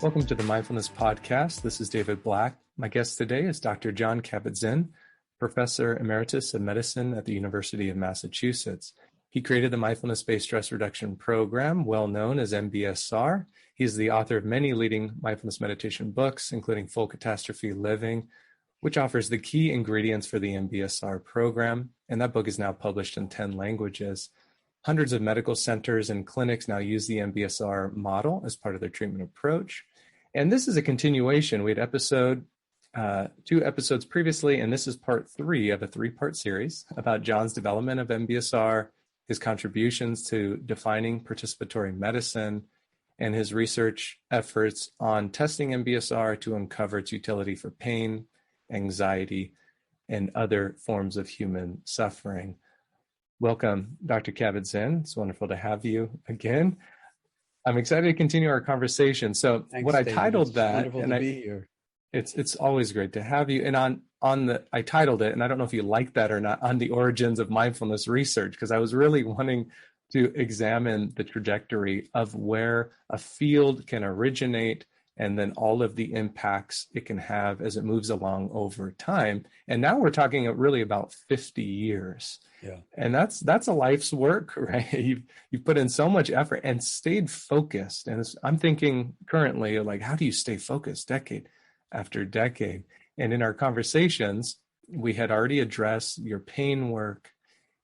Welcome to the Mindfulness Podcast. This is David Black. My guest today is Dr. Jon Kabat-Zinn, Professor Emeritus of Medicine at the University of Massachusetts. He created the Mindfulness-Based Stress Reduction program, well known as MBSR. He is the author of many leading mindfulness meditation books, including Full Catastrophe Living, which offers the key ingredients for the MBSR program. And that book is now published in 10 languages. Hundreds of medical centers and clinics now use the MBSR model as part of their treatment approach. And this is a continuation. We had two episodes previously, and this is part 3 of a 3-part series about Jon's development of MBSR, his contributions to defining participatory medicine, and his research efforts on testing MBSR to uncover its utility for pain, anxiety, and other forms of human suffering. Welcome, Dr. Kabat-Zinn. It's wonderful to have you again. I'm excited to continue our conversation. So Thanks, what I David. titled it's that, wonderful and to be here. It's always great to have you. And I titled it, and I don't know if you like that or not, on the origins of mindfulness research, because I was really wanting to examine the trajectory of where a field can originate and then all of the impacts it can have as it moves along over time. And now we're talking really about 50 years. Yeah. And that's a life's work, right? You've put in so much effort and stayed focused. And I'm thinking currently, like, how do you stay focused decade after decade? And in our conversations, we had already addressed your pain work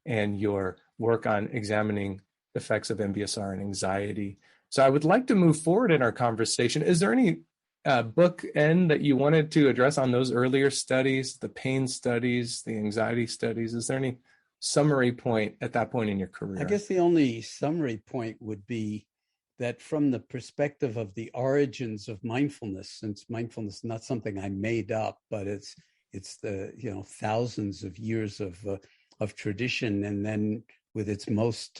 and your work on examining effects of MBSR and anxiety. So I would like to move forward in our conversation. Is there any bookend that you wanted to address on those earlier studies, the pain studies, the anxiety studies? Is there any summary point at that point in your career? I guess the only summary point would be that from the perspective of the origins of mindfulness, since mindfulness is not something I made up, but it's the thousands of years of tradition, and then with its most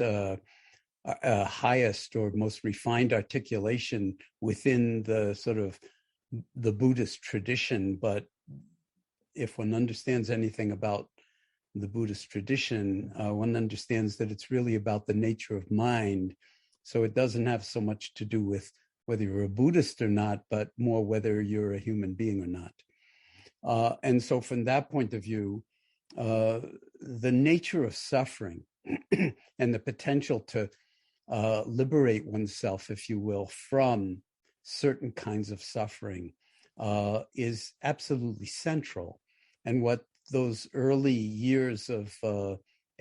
highest or most refined articulation within the sort of the Buddhist tradition. But if one understands anything about the Buddhist tradition, one understands that it's really about the nature of mind. So it doesn't have so much to do with whether you're a Buddhist or not, but more whether you're a human being or not. And so from that point of view, the nature of suffering and the potential to liberate oneself, if you will, from certain kinds of suffering is absolutely central. And what those early years of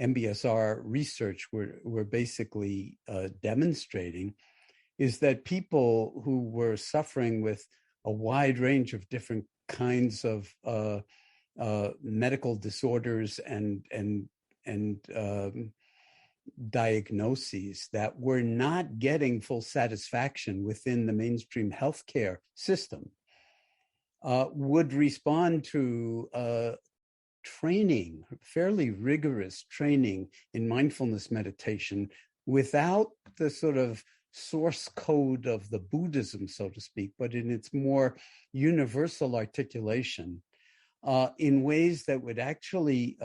MBSR research were basically demonstrating is that people who were suffering with a wide range of different kinds of medical disorders and diagnoses that were not getting full satisfaction within the mainstream healthcare system would respond to training, fairly rigorous training in mindfulness meditation without the sort of source code of the Buddhism, so to speak, but in its more universal articulation in ways that would actually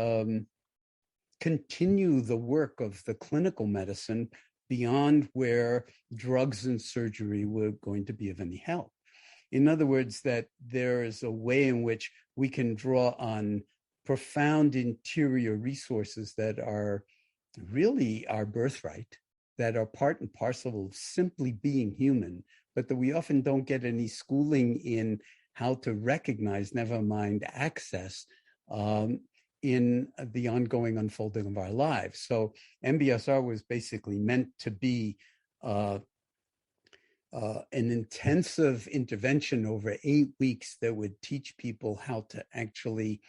continue the work of the clinical medicine beyond where drugs and surgery were going to be of any help. In other words, that there is a way in which we can draw on profound interior resources that are really our birthright, that are part and parcel of simply being human, but that we often don't get any schooling in how to recognize, never mind access, in the ongoing unfolding of our lives. So MBSR was basically meant to be an intensive intervention over 8 weeks that would teach people how to actually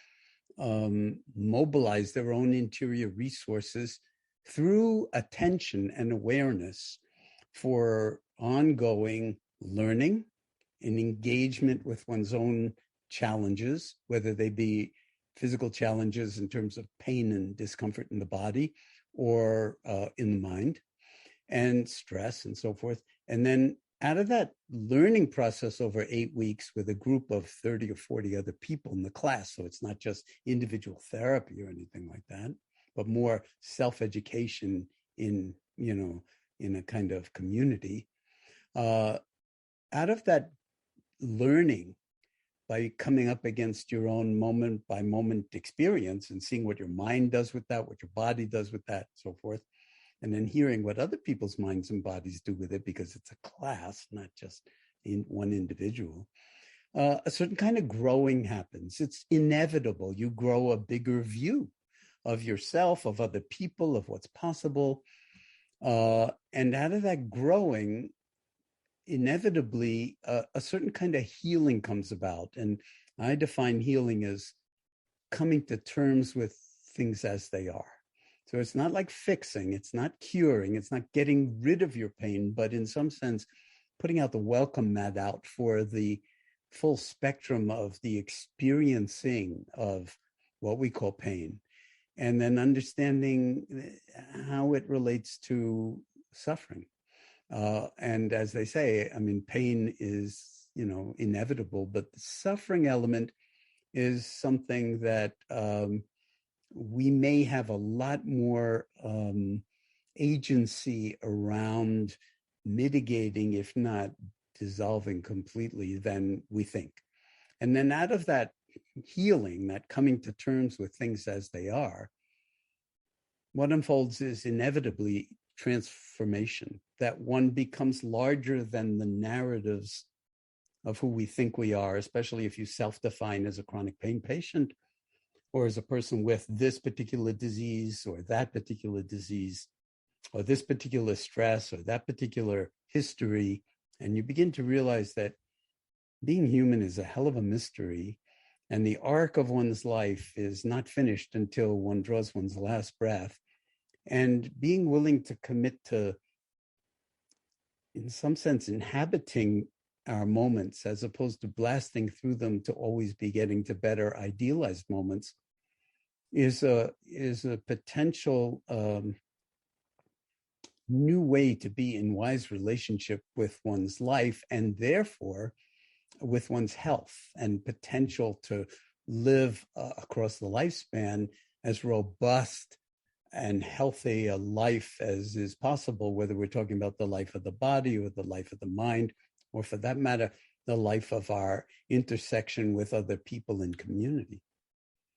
mobilize their own interior resources through attention and awareness for ongoing learning and engagement with one's own challenges, whether they be physical challenges in terms of pain and discomfort in the body or in the mind, and stress and so forth. And then out of that learning process over 8 weeks with a group of 30 or 40 other people in the class, so it's not just individual therapy or anything like that, but more self-education in a kind of community. Out of that learning by coming up against your own moment by moment experience and seeing what your mind does with that, what your body does with that, so forth. And then hearing what other people's minds and bodies do with it, because it's a class, not just in one individual. A certain kind of growing happens. It's inevitable. You grow a bigger view of yourself, of other people, of what's possible. And out of that growing, inevitably, a certain kind of healing comes about. And I define healing as coming to terms with things as they are. So it's not like fixing, it's not curing, it's not getting rid of your pain, but in some sense, putting out the welcome mat out for the full spectrum of the experiencing of what we call pain, and then understanding how it relates to suffering. And as they say, I mean, pain is, inevitable, but the suffering element is something that we may have a lot more agency around mitigating, if not dissolving completely, than we think. And then out of that healing, that coming to terms with things as they are, what unfolds is inevitably transformation, that one becomes larger than the narratives of who we think we are, especially if you self-define as a chronic pain patient or as a person with this particular disease or that particular disease or this particular stress or that particular history. And you begin to realize that being human is a hell of a mystery, and the arc of one's life is not finished until one draws one's last breath. And being willing to commit to, in some sense, inhabiting our moments as opposed to blasting through them to always be getting to better idealized moments is a potential new way to be in wise relationship with one's life, and therefore with one's health and potential to live across the lifespan as robust and healthy a life as is possible, whether we're talking about the life of the body or the life of the mind, or for that matter, the life of our intersection with other people in community.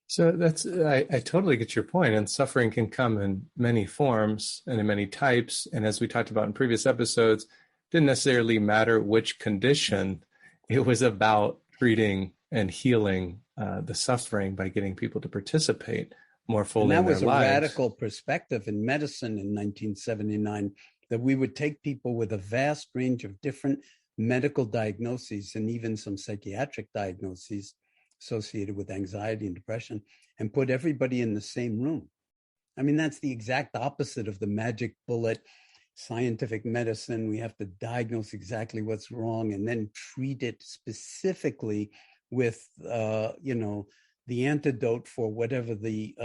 So I totally get your point. And suffering can come in many forms and in many types. And as we talked about in previous episodes, didn't necessarily matter which condition. It was about treating and healing the suffering by getting people to participate more fully in their lives. And that was a radical perspective in medicine in 1979, that we would take people with a vast range of different medical diagnoses and even some psychiatric diagnoses associated with anxiety and depression, and put everybody in the same room. I mean, that's the exact opposite of the magic bullet scientific medicine. We have to diagnose exactly what's wrong and then treat it specifically with, the antidote for whatever the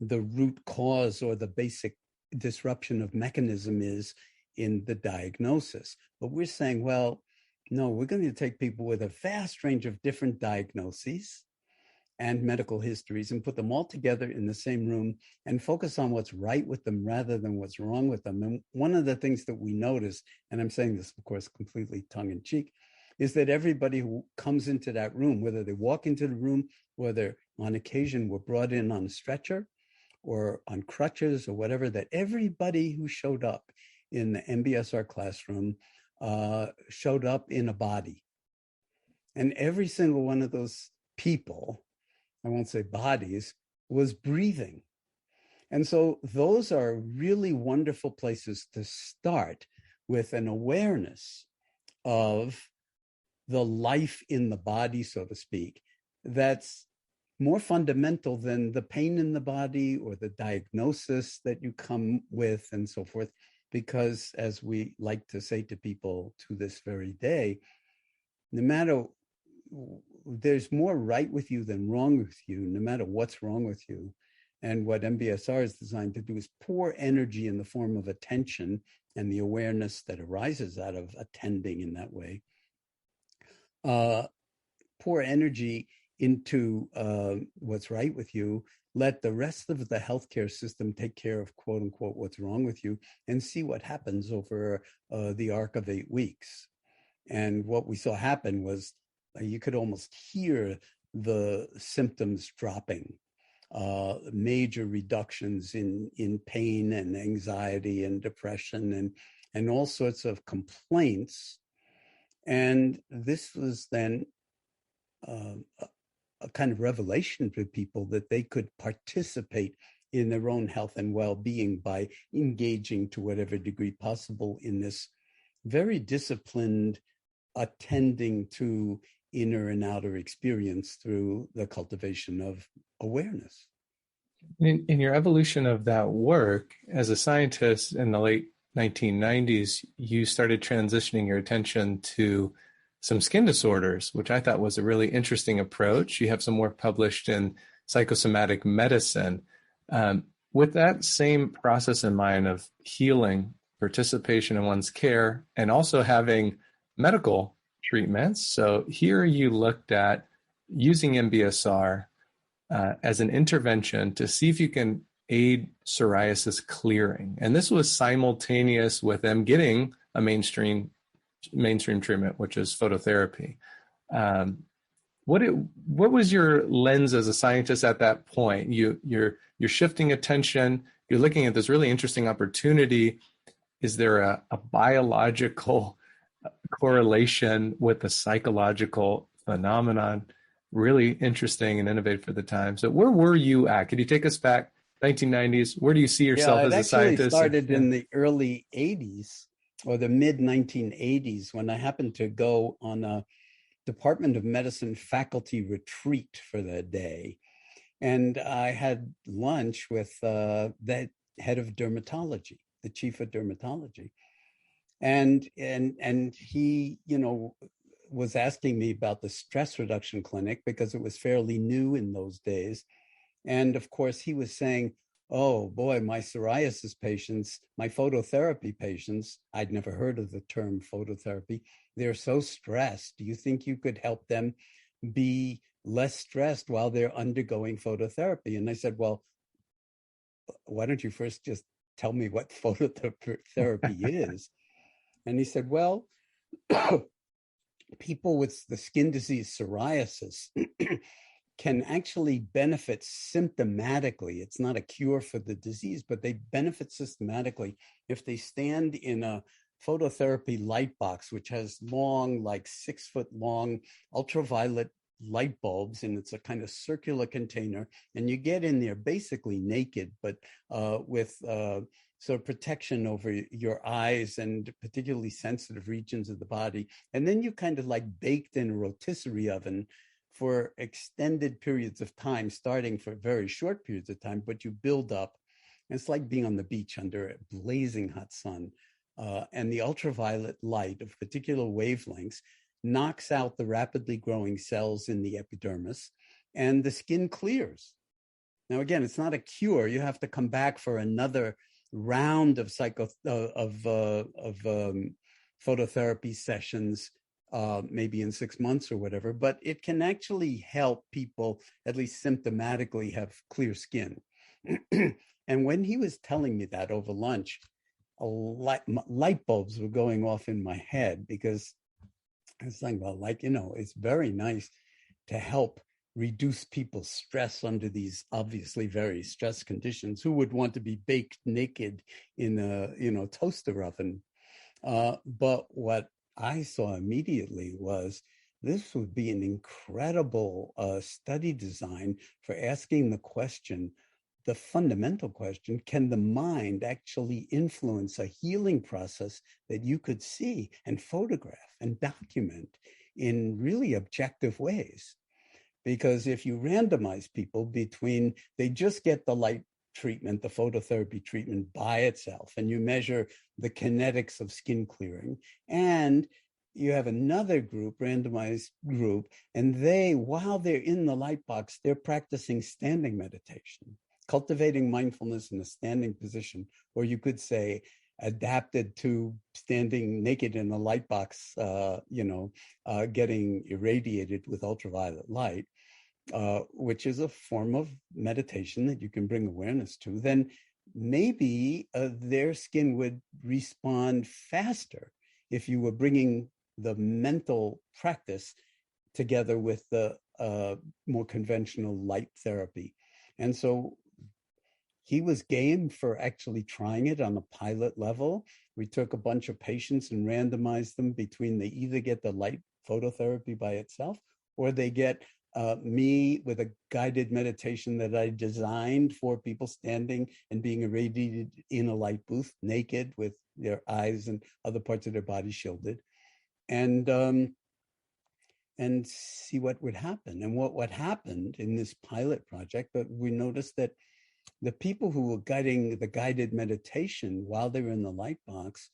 root cause or the basic disruption of mechanism is in the diagnosis. But we're saying, well, no, we're going to take people with a vast range of different diagnoses and medical histories and put them all together in the same room and focus on what's right with them rather than what's wrong with them. And one of the things that we notice, and I'm saying this, of course, completely tongue-in-cheek, is that everybody who comes into that room, whether they walk into the room, whether on occasion were brought in on a stretcher or on crutches or whatever, that everybody who showed up in the MBSR classroom showed up in a body. And every single one of those people, I won't say bodies, was breathing. And so those are really wonderful places to start with an awareness of the life in the body, so to speak, that's more fundamental than the pain in the body or the diagnosis that you come with and so forth. Because as we like to say to people to this very day, no matter, there's more right with you than wrong with you, no matter what's wrong with you. And what MBSR is designed to do is pour energy in the form of attention and the awareness that arises out of attending in that way. Pour energy into what's right with you. Let the rest of the healthcare system take care of, quote unquote, what's wrong with you, and see what happens over the arc of 8 weeks. And what we saw happen was you could almost hear the symptoms dropping, major reductions in pain and anxiety and depression and all sorts of complaints. And this was then a kind of revelation to people that they could participate in their own health and well-being by engaging to whatever degree possible in this very disciplined attending to inner and outer experience through the cultivation of awareness. In your evolution of that work, as a scientist in the late 1990s, you started transitioning your attention to some skin disorders, which I thought was a really interesting approach. You have some work published in psychosomatic medicine. With that same process in mind of healing, participation in one's care, and also having medical treatments. So here you looked at using MBSR as an intervention to see if you can aid psoriasis clearing. And this was simultaneous with them getting a mainstream treatment, which is phototherapy. What was your lens as a scientist at that point? You're shifting attention. You're looking at this really interesting opportunity. Is there a biological correlation with the psychological phenomenon? Really interesting and innovative for the time. So where were you at? Could you take us back 1990s? Where do you see yourself as a scientist? It started in the early 80s or the mid 1980s when I happened to go on a Department of Medicine faculty retreat for the day. And I had lunch with the head of dermatology, the chief of dermatology. And he, was asking me about the stress reduction clinic because it was fairly new in those days. And of course, he was saying, oh boy, my psoriasis patients, my phototherapy patients, I'd never heard of the term phototherapy. They're so stressed. Do you think you could help them be less stressed while they're undergoing phototherapy? And I said, well, why don't you first just tell me what phototherapy is? And he said, well, people with the skin disease psoriasis can actually benefit symptomatically. It's not a cure for the disease, but they benefit systematically if they stand in a phototherapy light box, which has long, like 6 foot long ultraviolet light bulbs, and it's a kind of circular container. And you get in there basically naked, but with sort of protection over your eyes and particularly sensitive regions of the body. And then you kind of like baked in a rotisserie oven for extended periods of time, starting for very short periods of time, but you build up. And it's like being on the beach under a blazing hot sun. And the ultraviolet light of particular wavelengths knocks out the rapidly growing cells in the epidermis, and the skin clears. Now, again, it's not a cure. You have to come back for another round of phototherapy sessions, maybe in 6 months or whatever, but it can actually help people, at least symptomatically, have clear skin. And when he was telling me that over lunch, light bulbs were going off in my head, because I was thinking, well, it's very nice to help reduce people's stress under these obviously very stressed conditions. Who would want to be baked naked in a toaster oven? But what I saw immediately was this would be an incredible study design for asking the fundamental question, can the mind actually influence a healing process that you could see and photograph and document in really objective ways? Because if you randomize people between, they just get the light treatment, the phototherapy treatment by itself, and you measure the kinetics of skin clearing, and you have another group, randomized group, and they, while they're in the light box, they're practicing standing meditation, cultivating mindfulness in a standing position, or you could say adapted to standing naked in a light box, getting irradiated with ultraviolet light, which is a form of meditation that you can bring awareness to, then maybe their skin would respond faster if you were bringing the mental practice together with the more conventional light therapy. And so he was game for actually trying it on a pilot level. We took a bunch of patients and randomized them between they either get the light phototherapy by itself or they get me with a guided meditation that I designed for people standing and being irradiated in a light booth, naked with their eyes and other parts of their body shielded, and see what would happen. And what happened in this pilot project, but we noticed that the people who were getting the guided meditation while they were in the light box,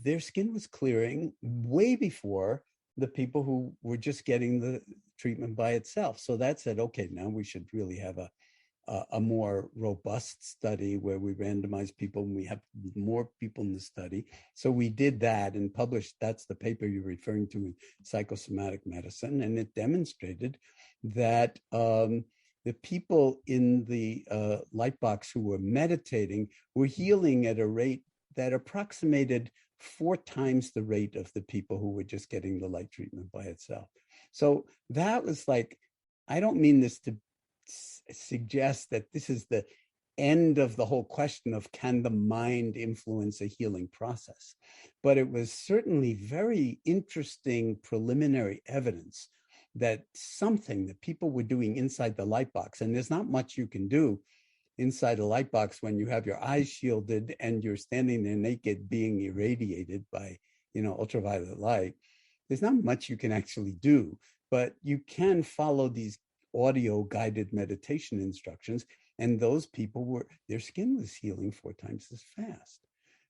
their skin was clearing way before the people who were just getting the treatment by itself. So that said, okay, now we should really have a more robust study where we randomize people and we have more people in the study. So we did that and published, that's the paper you're referring to in Psychosomatic Medicine. And it demonstrated that the people in the light box who were meditating were healing at a rate that approximated 4 times the rate of the people who were just getting the light treatment by itself. So that was like, I don't mean this to suggest that this is the end of the whole question of can the mind influence a healing process, but it was certainly very interesting preliminary evidence that something that people were doing inside the light box, and there's not much you can do inside a light box when you have your eyes shielded and you're standing there naked being irradiated by, ultraviolet light. There's not much you can actually do, but you can follow these audio guided meditation instructions. And those people their skin was healing 4 times as fast.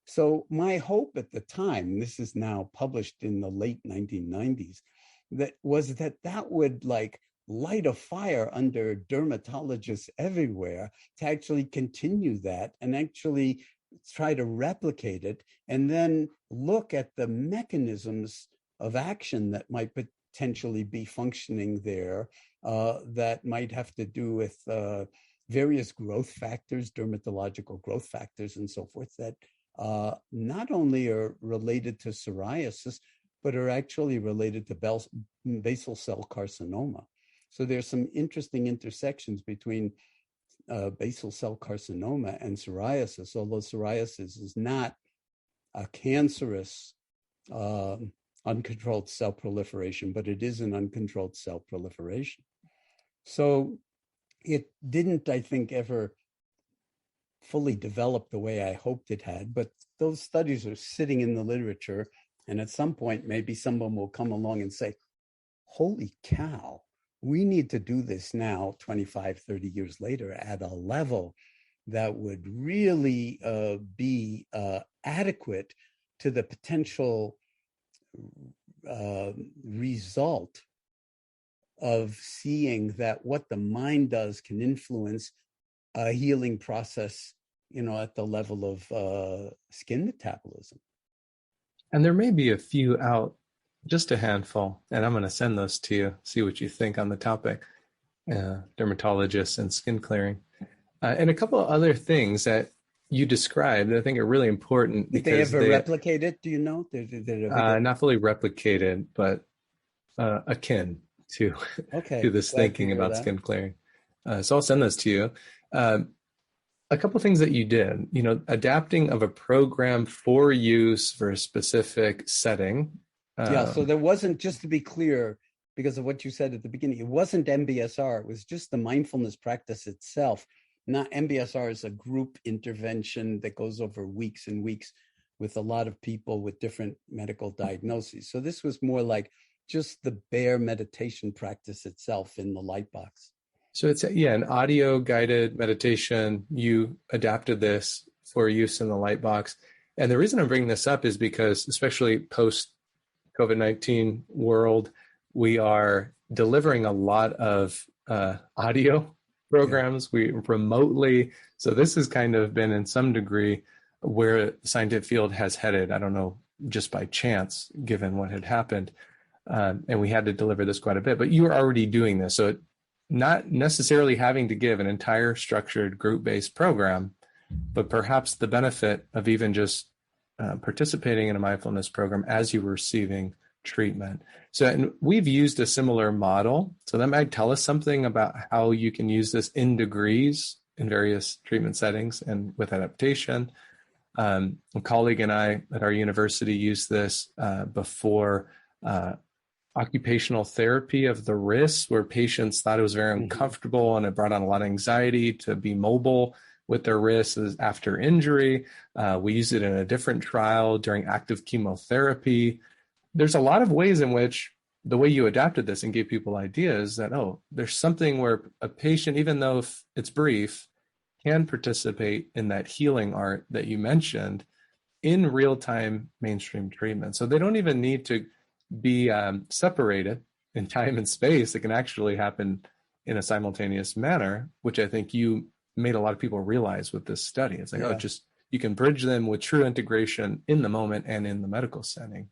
So my hope at the time, this is now published in the late 1990s, that would light a fire under dermatologists everywhere to actually continue that and actually try to replicate it and then look at the mechanisms of action that might potentially be functioning there, that might have to do with various growth factors, dermatological growth factors and so forth, that not only are related to psoriasis, but are actually related to basal cell carcinoma. So there's some interesting intersections between basal cell carcinoma and psoriasis, although psoriasis is not a cancerous uncontrolled cell proliferation, but it is an uncontrolled cell proliferation. So it didn't, I think, ever fully develop the way I hoped it had, but those studies are sitting in the literature. And at some point, maybe someone will come along and say, holy cow, we need to do this now, 25, 30 years later, at a level that would really be adequate to the potential result of seeing that what the mind does can influence a healing process, at the level of skin metabolism. And there may be a few out, just a handful, and I'm going to send those to you, see what you think on the topic, dermatologists and skin clearing. And a couple of other things that you described that I think are really important. Did they ever replicate it? Do you know? Not fully replicated, but akin to, to this thinking about skin clearing. So I'll send those to you. A couple of things that you did, adapting of a program for use for a specific setting. So there wasn't, just to be clear, because of what you said at the beginning, it wasn't MBSR. It was just the mindfulness practice itself. Not MBSR is a group intervention that goes over weeks and weeks with a lot of people with different medical diagnoses. So this was more like just the bare meditation practice itself in the light box. So it's, an audio guided meditation. You adapted this for use in the light box. And the reason I'm bringing this up is because, especially post COVID-19 world, we are delivering a lot of audio programs. We remotely. So this has kind of been in some degree where the scientific field has headed. I don't know, just by chance, given what had happened. And we had to deliver this quite a bit, but you were already doing this. So not necessarily having to give an entire structured group-based program, but perhaps the benefit of even just participating in a mindfulness program as you were receiving treatment. So, and we've used a similar model. So that might tell us something about how you can use this in degrees in various treatment settings and with adaptation. A colleague and I at our university used this before occupational therapy of the wrists, where patients thought it was very uncomfortable and it brought on a lot of anxiety to be mobile with their wrists after injury. We used it in a different trial during active chemotherapy. There's a lot of ways in which the way you adapted this and gave people ideas that, oh, there's something where a patient, even though if it's brief, can participate in that healing art that you mentioned in real-time mainstream treatment. So they don't even need to be separated in time and space. It can actually happen in a simultaneous manner, which I think you made a lot of people realize with this study. It's like, oh, just you can bridge them with true integration in the moment and in the medical setting.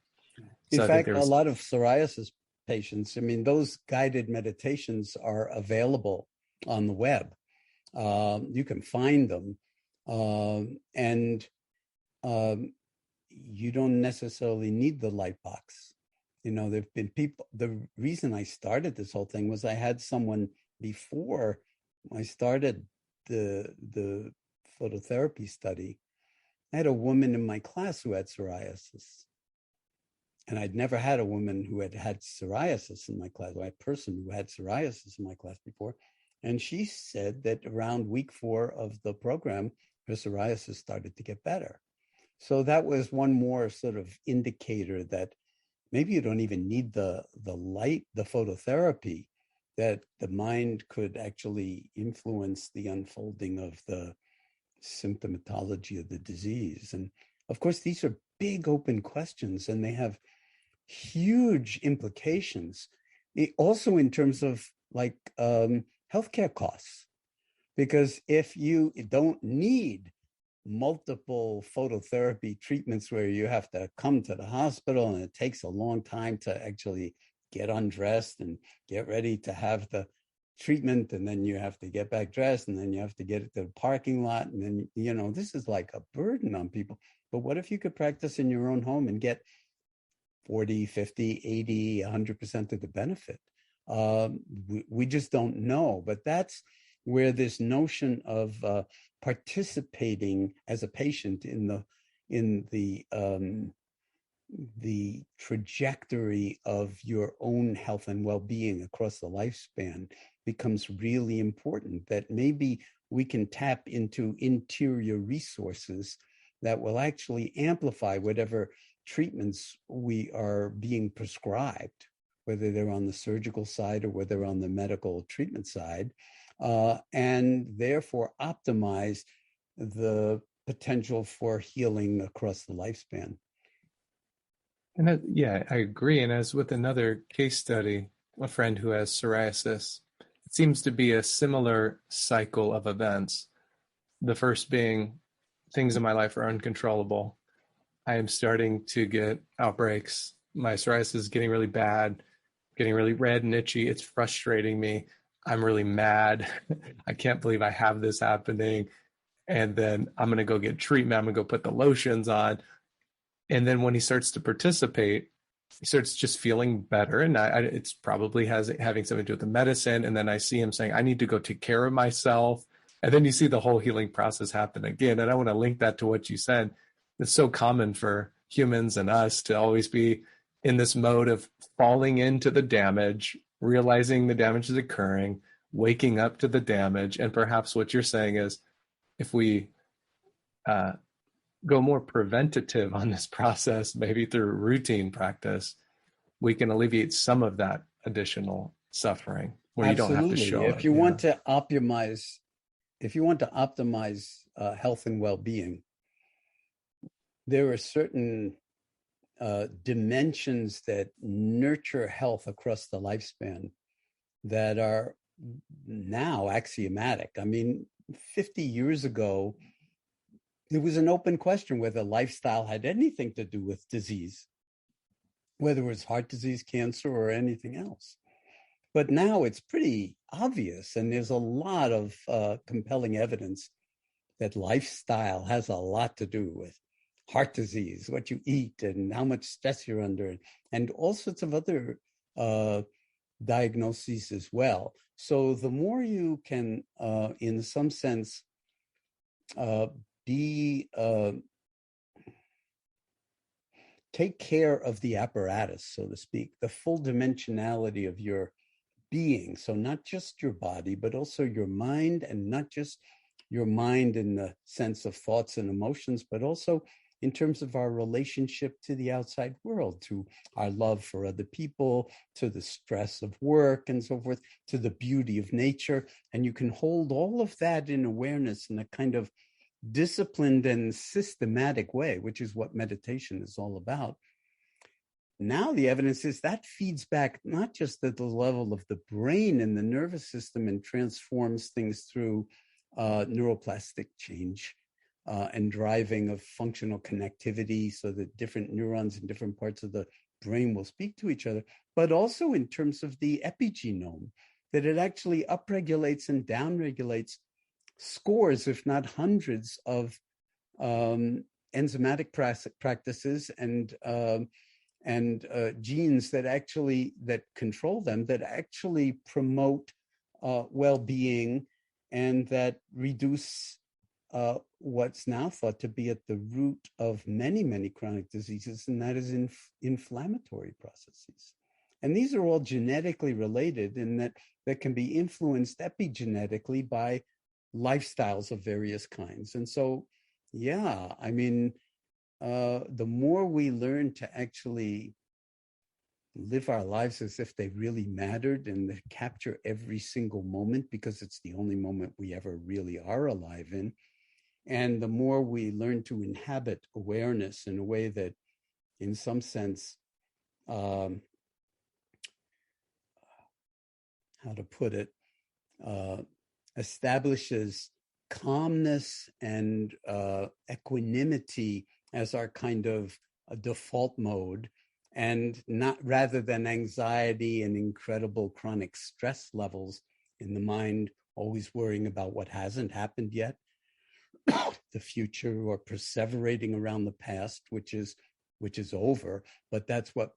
In fact, a lot of psoriasis patients, I mean, those guided meditations are available on the web. You can find them, and you don't necessarily need the light box. You know, there've been people, the reason I started this whole thing was I had someone before I started the phototherapy study. I had a woman in my class who had psoriasis. And I'd never had a woman who had psoriasis in my class, or a person who had psoriasis in my class before. And she said that around week 4 of the program, her psoriasis started to get better. So that was one more sort of indicator that maybe you don't even need the light, the phototherapy, that the mind could actually influence the unfolding of the symptomatology of the disease. And of course, these are big open questions, and they have huge implications, also in terms of like healthcare costs, because if you don't need multiple phototherapy treatments where you have to come to the hospital and it takes a long time to actually get undressed and get ready to have the treatment, and then you have to get back dressed, and then you have to get it to the parking lot, and then, you know, this is like a burden on people. But what if you could practice in your own home and get 40, 50, 80, 100% of the benefit? We just don't know. But that's where this notion of participating as a patient in the trajectory of your own health and well-being across the lifespan becomes really important, that maybe we can tap into interior resources that will actually amplify whatever treatments we are being prescribed, whether they're on the surgical side or whether they're on the medical treatment side, and therefore optimize the potential for healing across the lifespan. And yeah, I agree. And as with another case study, a friend who has psoriasis, it seems to be a similar cycle of events. The first being, things in my life are uncontrollable. I am starting to get outbreaks. My psoriasis is getting really bad, getting really red and itchy. It's frustrating me. I'm really mad. I can't believe I have this happening. And then I'm going to go get treatment. I'm going to go put the lotions on. And then when he starts to participate, he starts just feeling better. And it's probably having something to do with the medicine. And then I see him saying, I need to go take care of myself. And then you see the whole healing process happen again. And I want to link that to what you said. It's so common for humans and us to always be in this mode of falling into the damage, realizing the damage is occurring, waking up to the damage. And perhaps what you're saying is, if we go more preventative on this process, maybe through routine practice, we can alleviate some of that additional suffering where Absolutely. You don't have to show if it. You want to optimize, if you want to optimize health and well-being, there are certain dimensions that nurture health across the lifespan that are now axiomatic. I mean, 50 years ago, it was an open question whether lifestyle had anything to do with disease, whether it was heart disease, cancer, or anything else. But now it's pretty obvious, and there's a lot of compelling evidence that lifestyle has a lot to do with heart disease, what you eat, and how much stress you're under, and all sorts of other diagnoses as well. So the more you can, in some sense, take care of the apparatus, so to speak, the full dimensionality of your being. So not just your body, but also your mind, and not just your mind in the sense of thoughts and emotions, but also in terms of our relationship to the outside world, to our love for other people, to the stress of work and so forth, to the beauty of nature. And you can hold all of that in awareness in a kind of disciplined and systematic way, which is what meditation is all about. Now the evidence is that feeds back not just at the level of the brain and the nervous system and transforms things through neuroplastic change and driving of functional connectivity so that different neurons in different parts of the brain will speak to each other, but also in terms of the epigenome, that it actually upregulates and downregulates scores, if not hundreds, of enzymatic practices and genes that control them, that actually promote well-being and that reduce what's now thought to be at the root of many, many chronic diseases, and that is inflammatory processes. And these are all genetically related in that can be influenced epigenetically by lifestyles of various kinds. And so, yeah, I mean, the more we learn to actually live our lives as if they really mattered and capture every single moment, because it's the only moment we ever really are alive in, and the more we learn to inhabit awareness in a way that, in some sense, how to put it, establishes calmness and equanimity as our kind of a default mode, and not rather than anxiety and incredible chronic stress levels in the mind, always worrying about what hasn't happened yet, the future, or perseverating around the past, which is over. But that's what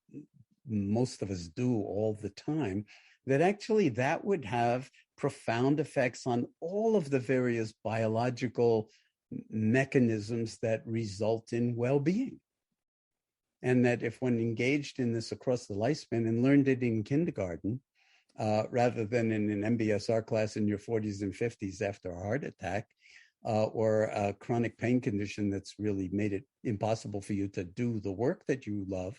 most of us do all the time. That actually that would have profound effects on all of the various biological mechanisms that result in well-being. And that if one engaged in this across the lifespan and learned it in kindergarten, rather than in an MBSR class in your 40s and 50s after a heart attack, or a chronic pain condition that's really made it impossible for you to do the work that you love,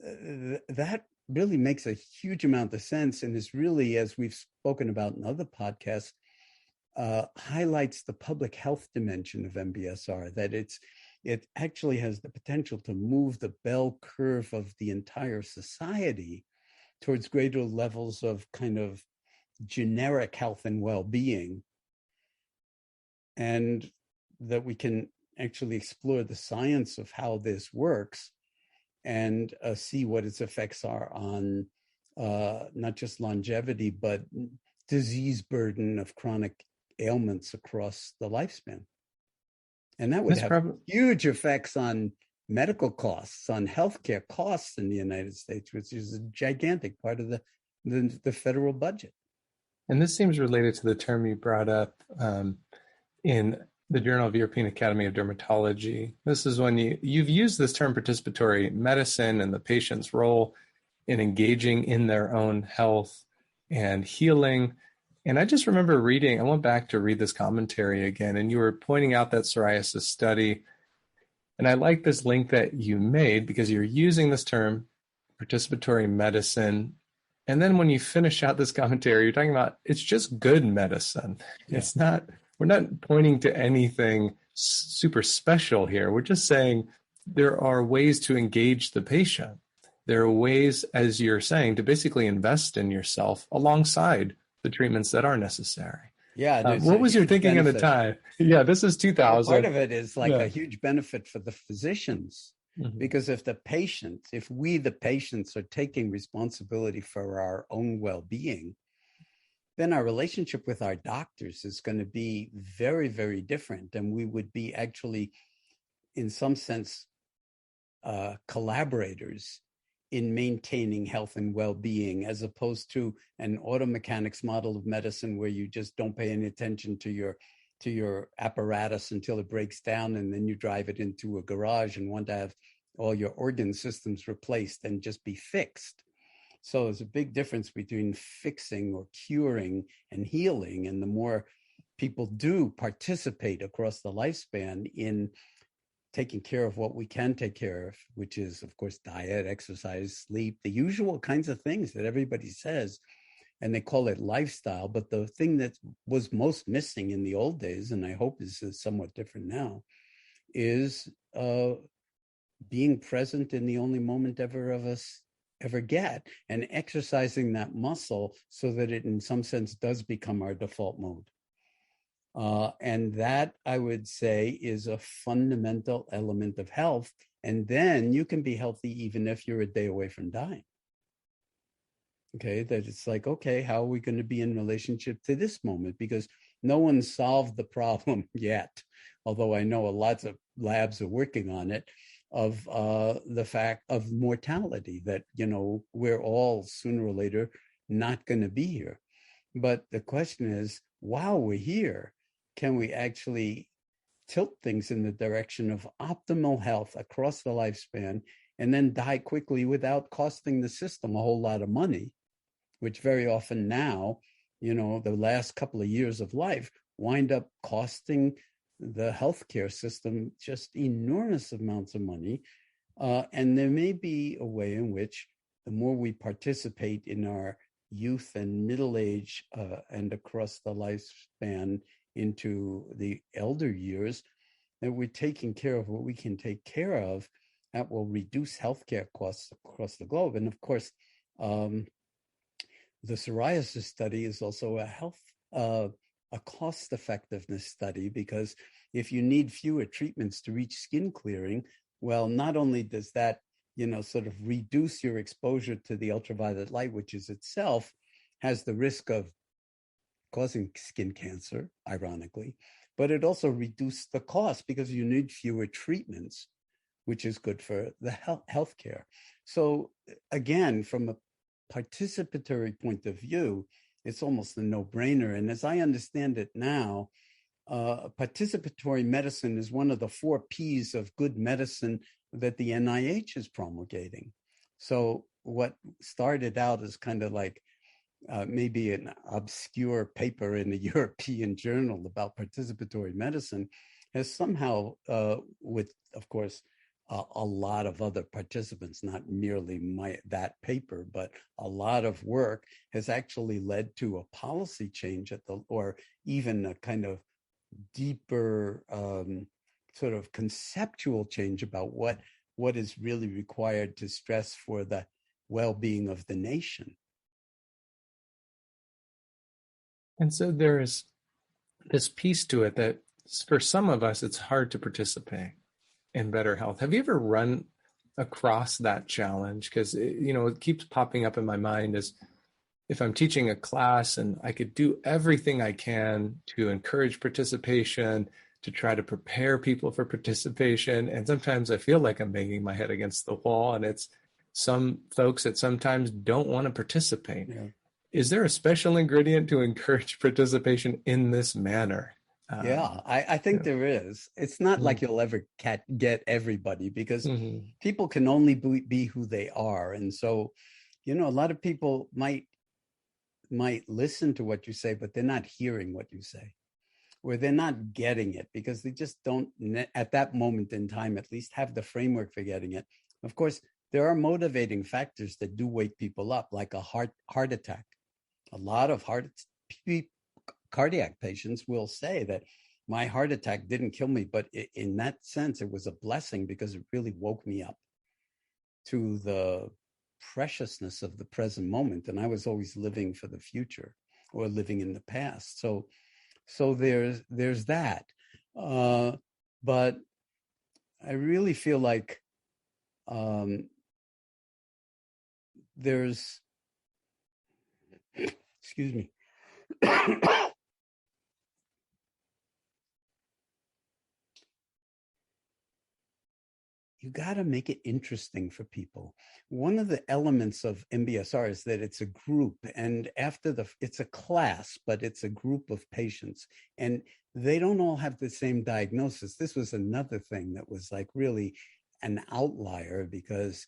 that really makes a huge amount of sense, and is really, as we've spoken about in other podcasts, highlights the public health dimension of MBSR, that it actually has the potential to move the bell curve of the entire society towards greater levels of kind of generic health and well-being, and that we can actually explore the science of how this works and see what its effects are on not just longevity, but disease burden of chronic ailments across the lifespan. And that would have huge effects on medical costs, on healthcare costs in the United States, which is a gigantic part of the federal budget. And this seems related to the term you brought up in the Journal of European Academy of Dermatology. This is when you've used this term participatory medicine and the patient's role in engaging in their own health and healing. And I just remember reading, I went back to read this commentary again, and you were pointing out that psoriasis study. And I like this link that you made, because you're using this term, participatory medicine. And then when you finish out this commentary, you're talking about it's just good medicine. Yeah. It's not, we're not pointing to anything super special here. We're just saying there are ways to engage the patient. There are ways, as you're saying, to basically invest in yourself alongside the treatments that are necessary. Yeah. What was your thinking at the time? Yeah, this is 2000. Part of it is like a huge benefit for the physicians, because if we, the patients, are taking responsibility for our own well-being, then our relationship with our doctors is going to be very, very different. And we would be actually in some sense, collaborators in maintaining health and well-being, as opposed to an auto mechanics model of medicine where you just don't pay any attention to your apparatus until it breaks down, and then you drive it into a garage and want to have all your organ systems replaced and just be fixed. So there's a big difference between fixing or curing and healing. And the more people do participate across the lifespan in taking care of what we can take care of, which is, of course, diet, exercise, sleep, the usual kinds of things that everybody says, and they call it lifestyle. But the thing that was most missing in the old days, and I hope is somewhat different now, is being present in the only moment ever get, and exercising that muscle so that it in some sense does become our default mode. And that, I would say, is a fundamental element of health. And then you can be healthy even if you're a day away from dying. Okay, that it's like, okay, how are we going to be in relationship to this moment? Because no one solved the problem yet, although I know lots of labs are working on it, of the fact of mortality, that, we're all sooner or later not going to be here. But the question is, while we're here, can we actually tilt things in the direction of optimal health across the lifespan and then die quickly without costing the system a whole lot of money, which very often now, the last couple of years of life wind up costing the healthcare system just enormous amounts of money. And there may be a way in which the more we participate in our youth and middle age and across the lifespan into the elder years, that we're taking care of what we can take care of, that will reduce healthcare costs across the globe. And of course, the Psoriasis Study is also a cost effectiveness study, because if you need fewer treatments to reach skin clearing, well, not only does that, sort of reduce your exposure to the ultraviolet light, which is itself has the risk of causing skin cancer, ironically, but it also reduced the cost because you need fewer treatments, which is good for the healthcare. So again, from a participatory point of view, it's almost a no-brainer. And as I understand it now, participatory medicine is one of the 4 Ps of good medicine that the NIH is promulgating. So what started out as kind of like maybe an obscure paper in a European journal about participatory medicine has somehow, with, of course, a lot of other participants, not merely that paper, but a lot of work has actually led to a policy change or even a kind of deeper sort of conceptual change about what is really required to stress for the well-being of the nation. And so there is this piece to it that for some of us, it's hard to participate in better health. Have you ever run across that challenge? Because, it keeps popping up in my mind as if I'm teaching a class and I could do everything I can to encourage participation, to try to prepare people for participation. And sometimes I feel like I'm banging my head against the wall, and it's some folks that sometimes don't want to participate. Yeah. Is there a special ingredient to encourage participation in this manner? Yeah, I think there is. It's not like you'll ever get everybody, because people can only be who they are. And so, a lot of people might listen to what you say, but they're not hearing what you say, or they're not getting it because they just don't, at that moment in time, at least have the framework for getting it. Of course, there are motivating factors that do wake people up, like a heart attack. A lot of cardiac patients will say that my heart attack didn't kill me, but in that sense, it was a blessing because it really woke me up to the preciousness of the present moment. And I was always living for the future or living in the past. So there's that. But I really feel like there's, excuse me. you got to make it interesting for people. One of the elements of MBSR is that it's a group, and it's a class, but it's a group of patients, and they don't all have the same diagnosis. This was another thing that was like really an outlier, because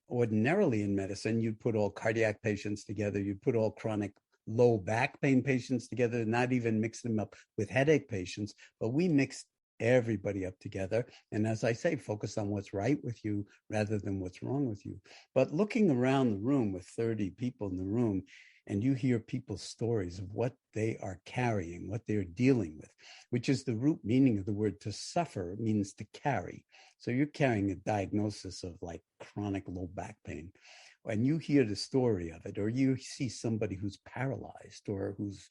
ordinarily in medicine, you'd put all cardiac patients together, you'd put all chronic low back pain patients together, not even mix them up with headache patients, but we mixed everybody up together. And as I say, focus on what's right with you rather than what's wrong with you. But looking around the room with 30 people in the room, and you hear people's stories of what they are carrying, what they're dealing with, which is the root meaning of the word to suffer, means to carry. So you're carrying a diagnosis of like chronic low back pain, and you hear the story of it, or you see somebody who's paralyzed or who's,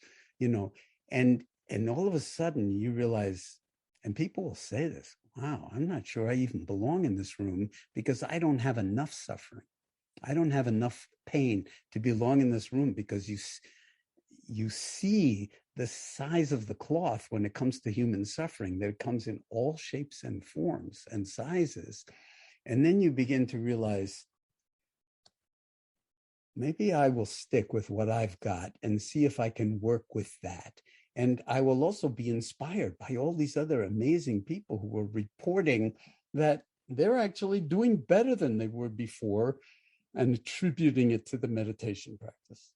and all of a sudden you realize, and people will say this, wow, I'm not sure I even belong in this room because I don't have enough suffering. I don't have enough pain to belong in this room, because you see the size of the cloth when it comes to human suffering, that it comes in all shapes and forms and sizes. And then you begin to realize, maybe I will stick with what I've got and see if I can work with that. And I will also be inspired by all these other amazing people who are reporting that they're actually doing better than they were before, and attributing it to the meditation practice.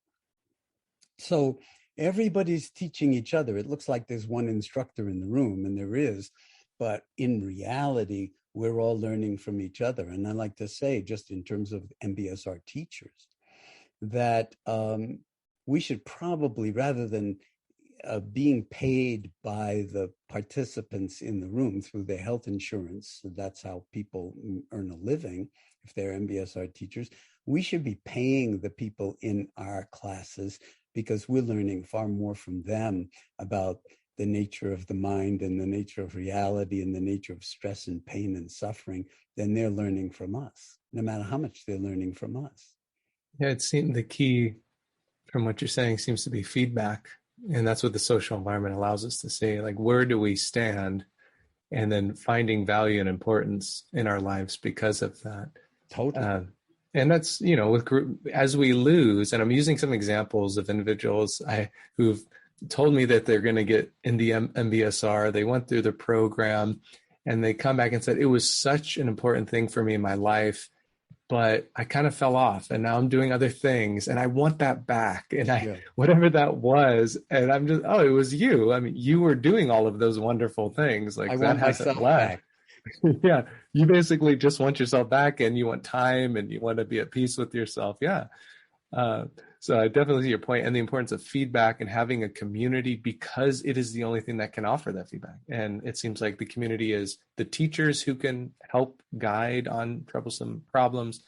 So everybody's teaching each other. It looks like there's one instructor in the room, and there is, but in reality, we're all learning from each other. And I like to say, just in terms of MBSR teachers, that we should probably, rather than being paid by the participants in the room through their health insurance, so that's how people earn a living if they're MBSR teachers, we should be paying the people in our classes, because we're learning far more from them about the nature of the mind and the nature of reality and the nature of stress and pain and suffering than they're learning from us, no matter how much they're learning from us. Yeah, it seems the key from what you're saying seems to be feedback. And that's what the social environment allows us to say, like, where do we stand? And then finding value and importance in our lives because of that. Totally. And that's, with group, as we lose, and I'm using some examples of individuals who've told me that they're going to get in the MBSR, they went through the program, and they come back and said, it was such an important thing for me in my life, but I kind of fell off, and now I'm doing other things, and I want that back. And whatever that was, and I'm just, it was you. I mean, you were doing all of those wonderful things. Like, I that want hasn't myself left. back. Yeah. You basically just want yourself back, and you want time, and you want to be at peace with yourself. Yeah. So I definitely see your point, and the importance of feedback and having a community, because it is the only thing that can offer that feedback. And it seems like the community is the teachers who can help guide on troublesome problems,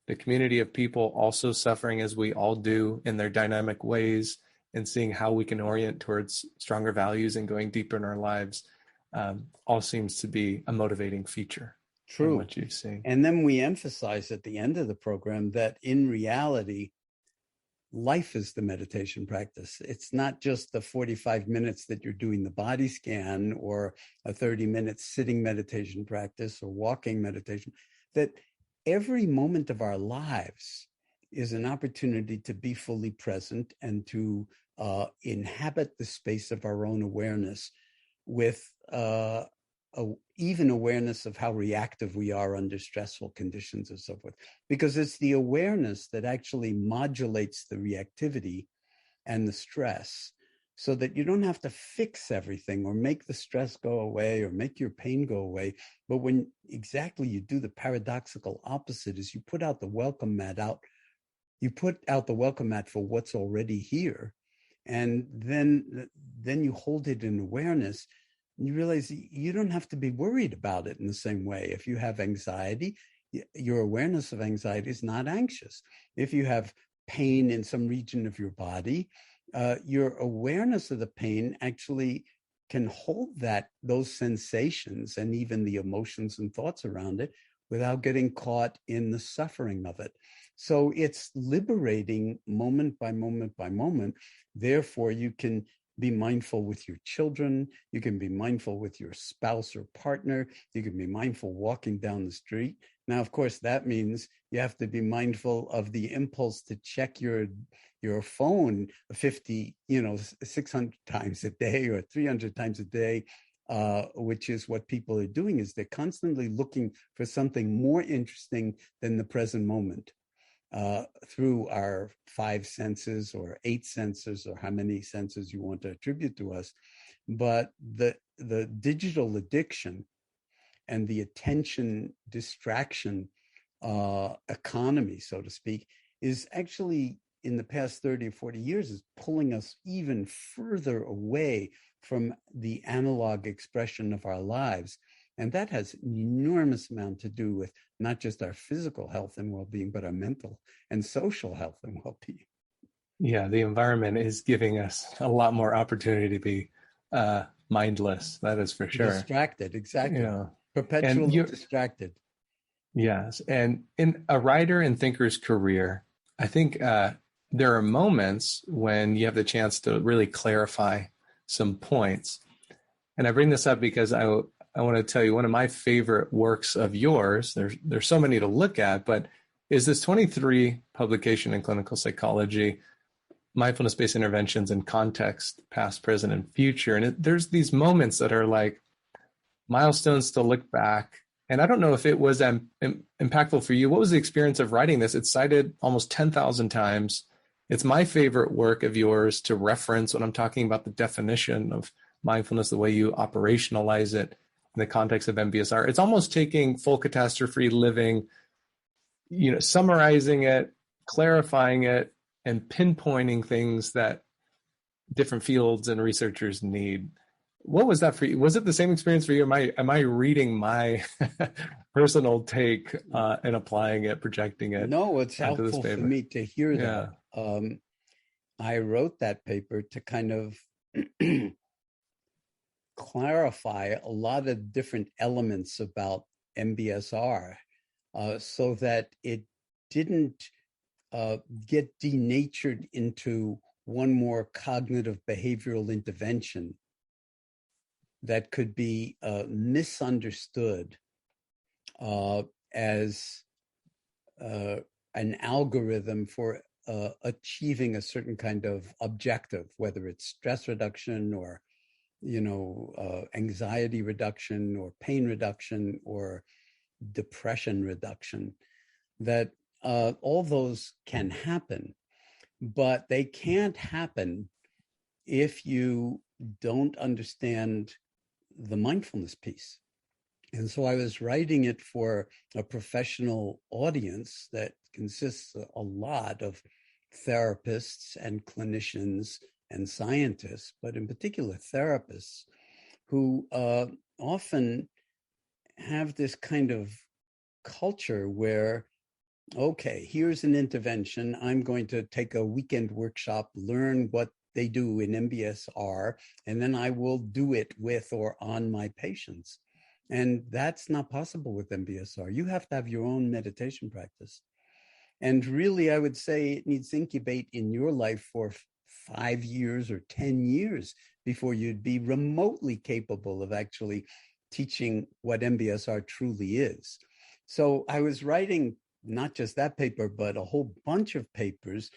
the community of people also suffering as we all do in their dynamic ways, and seeing how we can orient towards stronger values and going deeper in our lives, all seems to be a motivating feature. True. What you've seen. And then we emphasize at the end of the program that in reality, life is the meditation practice. It's not just the 45 minutes that you're doing the body scan, or a 30-minute sitting meditation practice or walking meditation, that every moment of our lives is an opportunity to be fully present and to inhabit the space of our own awareness with even awareness of how reactive we are under stressful conditions and so forth, because it's the awareness that actually modulates the reactivity and the stress, so that you don't have to fix everything or make the stress go away or make your pain go away. But when exactly you do the paradoxical opposite, is you put out the welcome mat for what's already here, and then you hold it in awareness. You realize you don't have to be worried about it in the same way. If you have anxiety, your awareness of anxiety is not anxious. If you have pain in some region of your body, your awareness of the pain actually can hold those sensations and even the emotions and thoughts around it without getting caught in the suffering of it. So it's liberating moment by moment by moment. Therefore, you can be mindful with your children. You can be mindful with your spouse or partner. You can be mindful walking down the street. Now, of course, that means you have to be mindful of the impulse to check your phone 600 times a day or 300 times a day, which is what people are doing, is they're constantly looking for something more interesting than the present moment. Through our 5 senses or 8 senses, or how many senses you want to attribute to us. But the digital addiction and the attention distraction economy, so to speak, is actually, in the past 30 or 40 years, is pulling us even further away from the analog expression of our lives. And that has an enormous amount to do with not just our physical health and well-being, but our mental and social health and well-being. Yeah, the environment is giving us a lot more opportunity to be mindless. That is for sure. Distracted, exactly. Yeah. Perpetually distracted. Yes. And in a writer and thinker's career, I think there are moments when you have the chance to really clarify some points. And I bring this up because I want to tell you one of my favorite works of yours. There's so many to look at, but is this 23 publication in clinical psychology, Mindfulness-Based Interventions in Context, Past, Present, and Future. And there's these moments that are like milestones to look back. And I don't know if it was impactful for you. What was the experience of writing this? It's cited almost 10,000 times. It's my favorite work of yours to reference when I'm talking about the definition of mindfulness, the way you operationalize it in the context of MBSR. It's almost taking full catastrophe living, summarizing it, clarifying it, and pinpointing things that different fields and researchers need. What was that for you? Was it the same experience for you? Am I reading my personal take and applying it, projecting it? No, it's helpful for me to hear that. I wrote that paper to kind of clarify a lot of different elements about MBSR so that it didn't get denatured into one more cognitive behavioral intervention that could be misunderstood as an algorithm for achieving a certain kind of objective, whether it's stress reduction or anxiety reduction or pain reduction or depression reduction. That all those can happen, but they can't happen if you don't understand the mindfulness piece. And so I was writing it for a professional audience that consists a lot of therapists and clinicians and scientists, but in particular therapists who often have this kind of culture where, okay, here's an intervention. I'm going to take a weekend workshop, learn what they do in MBSR, and then I will do it with or on my patients. And that's not possible with MBSR. You have to have your own meditation practice. And really, I would say it needs to incubate in your life for 5 years or 10 years before you'd be remotely capable of actually teaching what MBSR truly is. So I was writing not just that paper, but a whole bunch of papers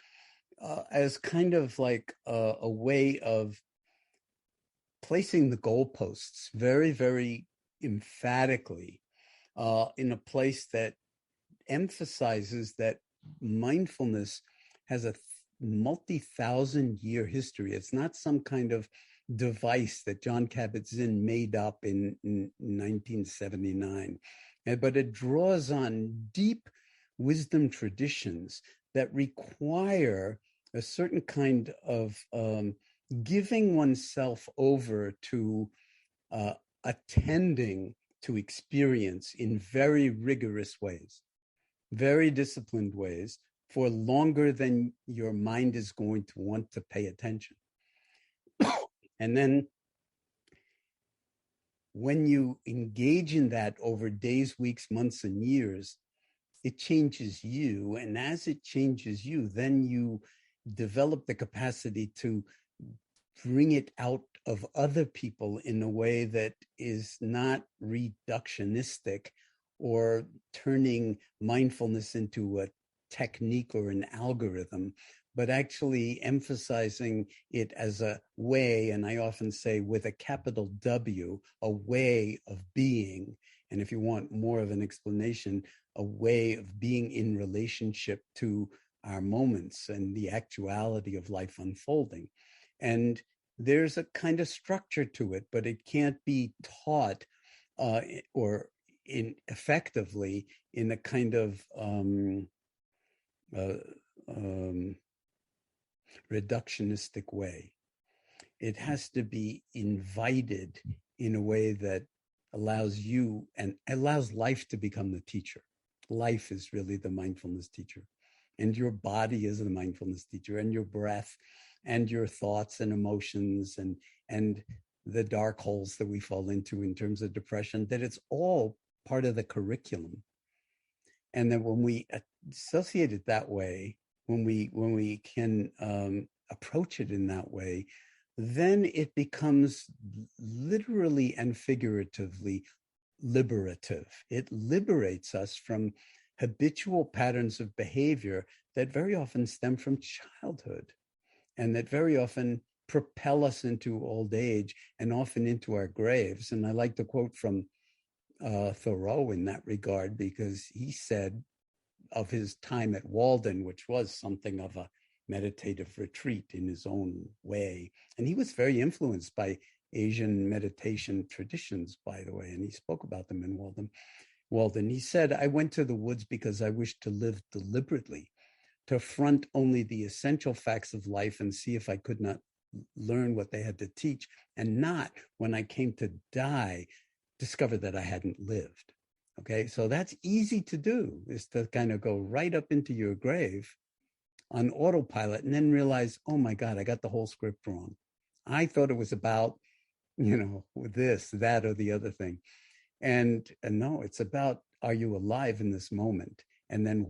as kind of like a way of placing the goalposts very, very emphatically in a place that emphasizes that mindfulness has a multi-thousand-year history. It's not some kind of device that Jon Kabat-Zinn made up in 1979, but it draws on deep wisdom traditions that require a certain kind of giving oneself over to attending to experience in very rigorous ways, very disciplined ways, for longer than your mind is going to want to pay attention. And then when you engage in that over days, weeks, months, and years, it changes you. And as it changes you, then you develop the capacity to bring it out of other people in a way that is not reductionistic or turning mindfulness into a technique or an algorithm, but actually emphasizing it as a way, and I often say with a capital W, a way of being. And if you want more of an explanation, a way of being in relationship to our moments and the actuality of life unfolding. And there's a kind of structure to it, but it can't be taught or effectively in a kind of reductionistic way. It has to be invited in a way that allows you and allows life to become the teacher. Life is really the mindfulness teacher, and your body is the mindfulness teacher, and your breath and your thoughts and emotions and the dark holes that we fall into in terms of depression, that it's all part of the curriculum. And that when we associate it that way, when we can approach it in that way, then it becomes literally and figuratively liberative. It liberates us from habitual patterns of behavior that very often stem from childhood and that very often propel us into old age and often into our graves. And I like to quote from Thoreau in that regard, because he said of his time at Walden, which was something of a meditative retreat in his own way. And he was very influenced by Asian meditation traditions, by the way, and he spoke about them in Walden. He said, "I went to the woods because I wished to live deliberately, to front only the essential facts of life and see if I could not learn what they had to teach, and not, when I came to die, discover that I hadn't lived." Okay, so that's easy to do, is to kind of go right up into your grave on autopilot and then realize, oh my God, I got the whole script wrong. I thought it was about, this, that, or the other thing. And no, it's about, are you alive in this moment? And then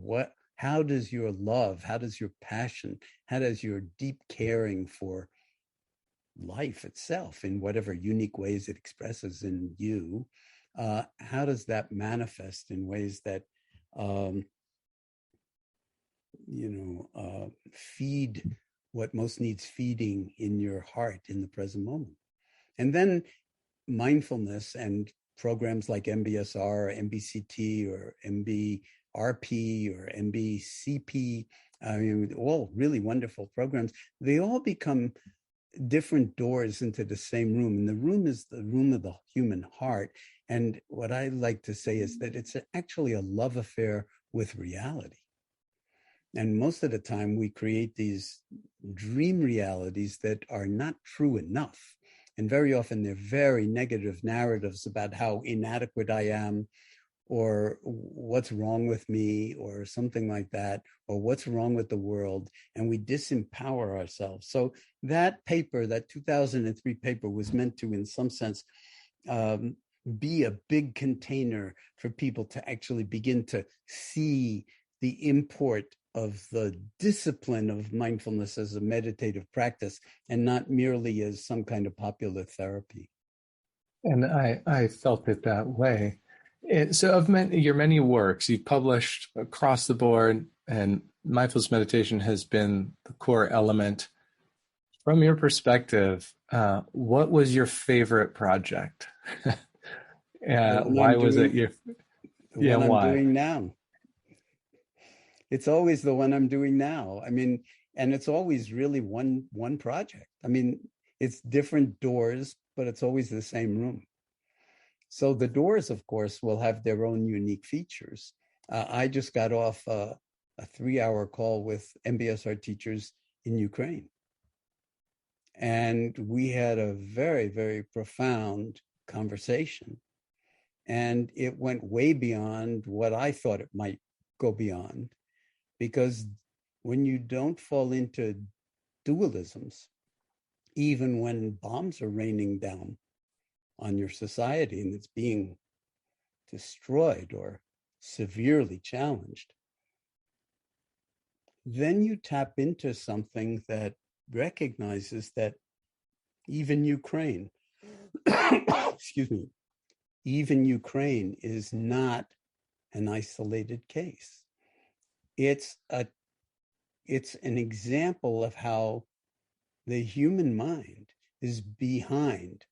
how does your love, how does your passion, how does your deep caring for life itself in whatever unique ways it expresses in you, how does that manifest in ways that, feed what most needs feeding in your heart in the present moment? And then mindfulness and programs like MBSR, or MBCT, or MBRP, or MBCP, I mean, all really wonderful programs. They all become different doors into the same room. And the room is the room of the human heart. And what I like to say is that it's actually a love affair with reality. And most of the time we create these dream realities that are not true enough. And very often they're very negative narratives about how inadequate I am, or what's wrong with me, or something like that, or what's wrong with the world, and we disempower ourselves. So that paper, that 2003 paper, was meant to, in some sense, be a big container for people to actually begin to see the import of the discipline of mindfulness as a meditative practice, and not merely as some kind of popular therapy. And I felt it that way. So of your many works, you've published across the board, and mindfulness meditation has been the core element. From your perspective, what was your favorite project? Why was it your... The one I'm doing now. It's always the one I'm doing now. I mean, and it's always really one project. I mean, it's different doors, but it's always the same room. So the doors, of course, will have their own unique features. I just got off a 3-hour call with MBSR teachers in Ukraine. And we had a very, very profound conversation. And it went way beyond what I thought it might go beyond. Because when you don't fall into dualisms, even when bombs are raining down on your society and it's being destroyed or severely challenged, then you tap into something that recognizes that even Ukraine, excuse me, even Ukraine is not an isolated case. It's an example of how the human mind is behind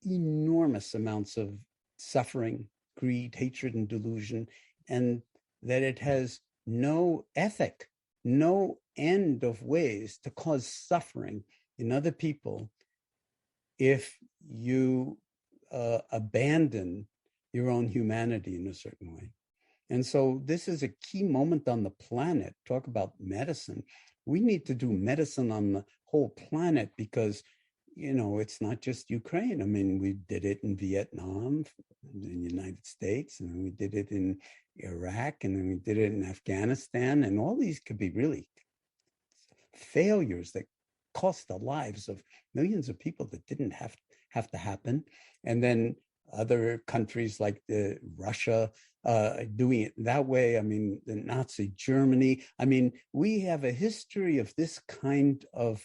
enormous amounts of suffering, greed, hatred, and delusion, and that it has no ethic, no end of ways to cause suffering in other people if you abandon your own humanity in a certain way. And so this is a key moment on the planet. Talk about medicine. We need to do medicine on the whole planet because, you know, it's not just Ukraine. I mean, we did it in Vietnam, in the United States, and we did it in Iraq, and then we did it in Afghanistan. And all these could be really failures that cost the lives of millions of people that didn't have to happen. And then other countries like Russia doing it that way. I mean, the Nazi Germany. I mean, we have a history of this kind of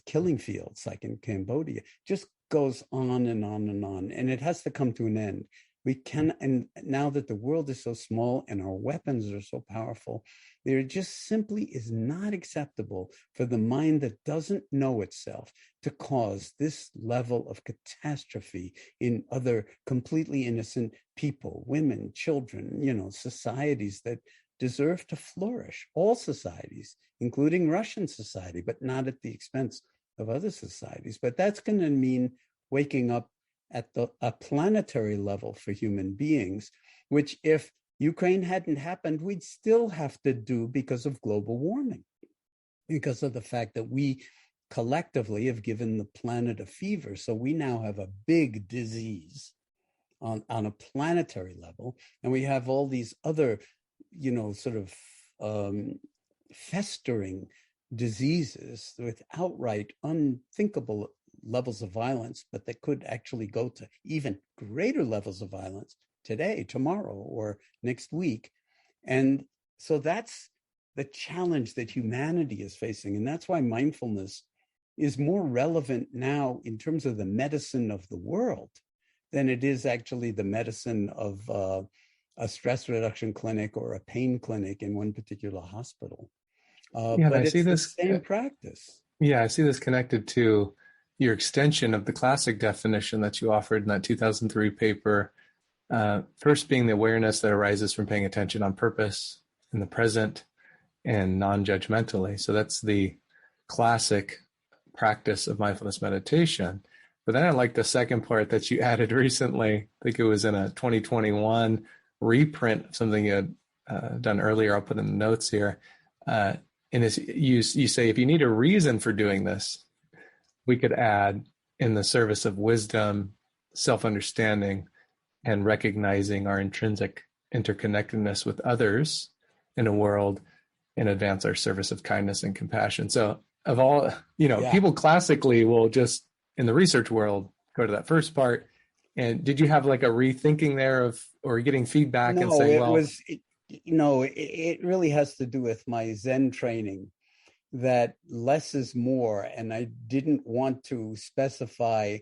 killing fields, like in Cambodia. Just goes on and on and on, and it has to come to an end. We can, and now that the world is so small and our weapons are so powerful, there just simply is not acceptable for the mind that doesn't know itself to cause this level of catastrophe in other completely innocent people, women, children, you know, societies that deserve to flourish, all societies, including Russian society, but not at the expense of other societies. But that's going to mean waking up at a planetary level for human beings, which if Ukraine hadn't happened, we'd still have to do because of global warming, because of the fact that we collectively have given the planet a fever. So we now have a big disease on a planetary level, and we have all these other, you know, sort of festering diseases with outright unthinkable levels of violence, but that could actually go to even greater levels of violence today, tomorrow, or next week. And so that's the challenge that humanity is facing. And that's why mindfulness is more relevant now in terms of the medicine of the world than it is actually the medicine of a stress reduction clinic or a pain clinic in one particular hospital. But it's the same practice. Yeah, I see this connected to your extension of the classic definition that you offered in that 2003 paper. First being the awareness that arises from paying attention on purpose in the present and non-judgmentally. So that's the classic practice of mindfulness meditation. But then I like the second part that you added recently. I think it was in a 2021 reprint of something you had done earlier. I'll put in the notes here. And you say, if you need a reason for doing this, we could add in the service of wisdom, self-understanding, and recognizing our intrinsic interconnectedness with others in a world, and advance our service of kindness and compassion. So of all, people classically will just, in the research world, go to that first part. And did you have like a rethinking there of, or getting feedback and saying, it really has to do with my Zen training, that less is more. And I didn't want to specify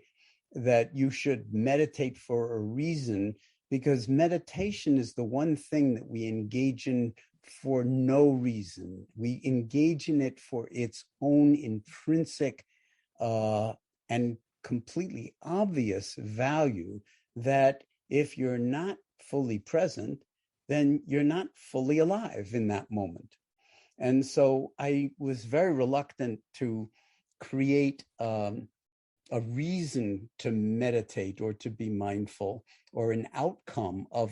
that you should meditate for a reason, because meditation is the one thing that we engage in for no reason. We engage in it for its own intrinsic and completely obvious value, that if you're not fully present, then you're not fully alive in that moment. And so I was very reluctant to create a reason to meditate or to be mindful, or an outcome of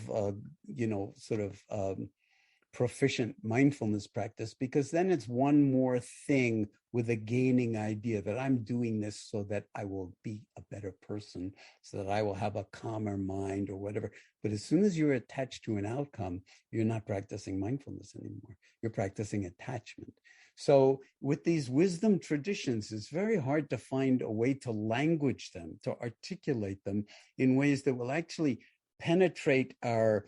proficient mindfulness practice, because then it's one more thing with a gaining idea that I'm doing this so that I will be a better person, so that I will have a calmer mind or whatever. But as soon as you're attached to an outcome, you're not practicing mindfulness anymore. You're practicing attachment. So with these wisdom traditions, it's very hard to find a way to language them, to articulate them in ways that will actually penetrate our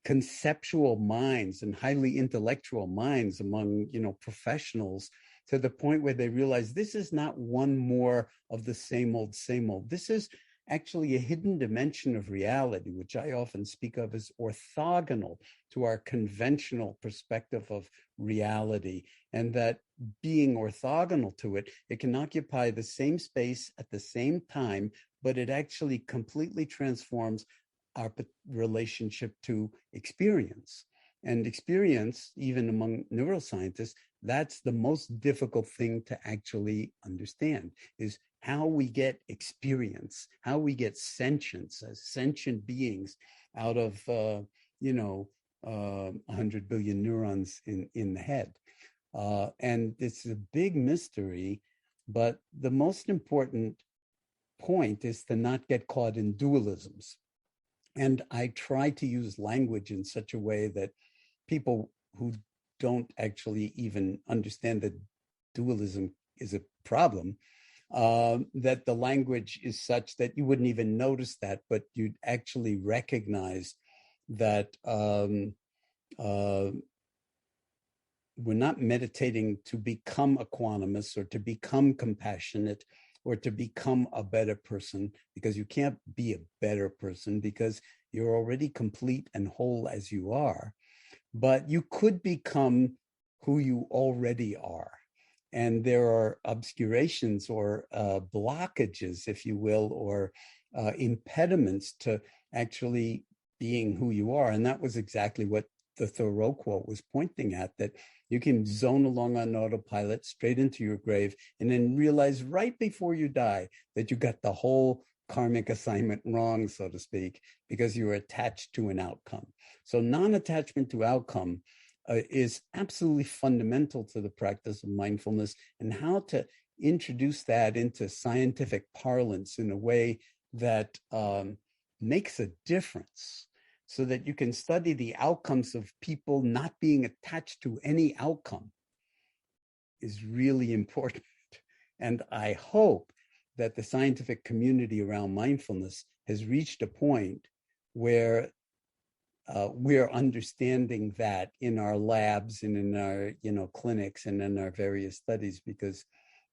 conceptual minds and highly intellectual minds among, professionals to the point where they realize this is not one more of the same old, same old. This is actually a hidden dimension of reality, which I often speak of as orthogonal to our conventional perspective of reality. And that being orthogonal to it, it can occupy the same space at the same time, but it actually completely transforms our relationship to experience. And experience, even among neuroscientists, that's the most difficult thing to actually understand, is how we get experience, how we get sentience as sentient beings out of, 100 billion neurons in the head. And it's a big mystery, but the most important point is to not get caught in dualisms. And I try to use language in such a way that people who don't actually even understand that dualism is a problem, that the language is such that you wouldn't even notice that, but you'd actually recognize that we're not meditating to become equanimous or to become compassionate or to become a better person, because you can't be a better person because you're already complete and whole as you are. But you could become who you already are. And there are obscurations or blockages, if you will, or impediments to actually being who you are. And that was exactly what the Thoreau quote was pointing at, that you can zone along on autopilot straight into your grave and then realize right before you die that you got the whole karmic assignment wrong, so to speak, because you're attached to an outcome. So non-attachment to outcome is absolutely fundamental to the practice of mindfulness, and how to introduce that into scientific parlance in a way that makes a difference, so that you can study the outcomes of people not being attached to any outcome is really important. And I hope that the scientific community around mindfulness has reached a point where we're understanding that in our labs and in our clinics and in our various studies, because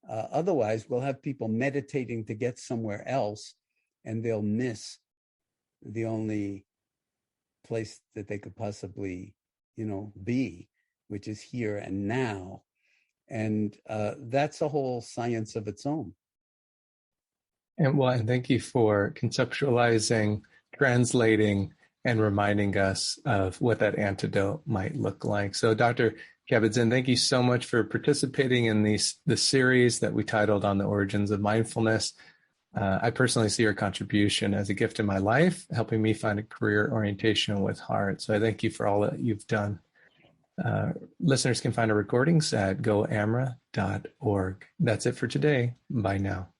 otherwise we'll have people meditating to get somewhere else, and they'll miss the only place that they could possibly be, which is here and now. And that's a whole science of its own. And thank you for conceptualizing, translating, and reminding us of what that antidote might look like. So Dr. Kabat-Zinn, thank you so much for participating in the series that we titled On the Origins of Mindfulness. I personally see your contribution as a gift in my life, helping me find a career orientation with heart. So I thank you for all that you've done. Listeners can find our recordings at goamra.org. That's it for today. Bye now.